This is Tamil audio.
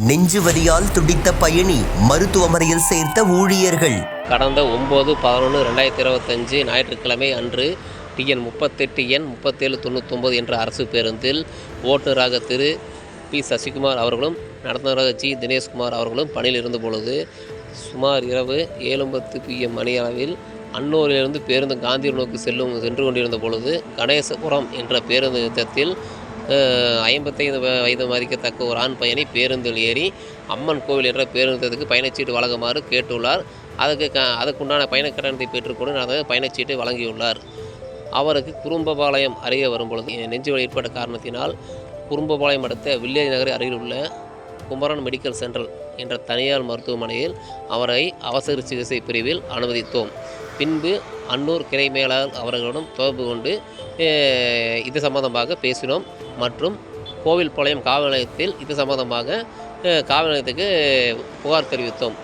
நெஞ்சு வலியால் துடித்த பயணி மருத்துவமனையில் சேர்த்த ஊழியர்கள். கடந்த 9/11/2025 ஞாயிற்றுக்கிழமை அன்று டிஎன் 38 எண் 3799 என்ற அரசு பேருந்தில் ஓட்டுநராக திரு பி. சசிகுமார் அவர்களும் நடத்துனராக ஜி. தினேஷ்குமார் அவர்களும் பணியில் இருந்தபொழுது சுமார் இரவு 7:10 PM மணியளவில் அன்னூரிலிருந்து பேருந்து காந்தியூர் நோக்கி சென்று கொண்டிருந்த பொழுது கணேசபுரம் என்ற பேருந்து நிறுத்தத்தில் 55 வயது மதிக்கத்தக்க ஒரு ஆண் பயணி பேருந்தில் ஏறி அம்மன் கோவில் என்ற பேருந்தத்துக்கு பயணச்சீட்டு வழங்குமாறு கேட்டுள்ளார். அதுக்குண்டான பயண கட்டணத்தை பெற்றுக்கொண்டு பயணச்சீட்டை வழங்கியுள்ளார். அவருக்கு குறும்பபாளையம் அருகே வரும்பொழுது நெஞ்சு வலி ஏற்பட்ட காரணத்தினால் குறும்பபாளையம் அடுத்த வில்லேஜ் நகர் அருகில் உள்ள குமரன் மெடிக்கல் சென்டர் என்ற தனியார் மருத்துவமனையில் அவரை அவசர சிகிச்சை பிரிவில் அனுமதித்தோம். பின்பு அன்னூர் கிளை மேலாளர் அவர்களிடம் தொடர்பு கொண்டு இது சம்பந்தமாக பேசினோம் மற்றும் கோவில்பாளையம் காவல் நிலையத்தில் இது சம்பந்தமாக காவல் நிலையத்துக்கு புகார் தெரிவித்தோம்.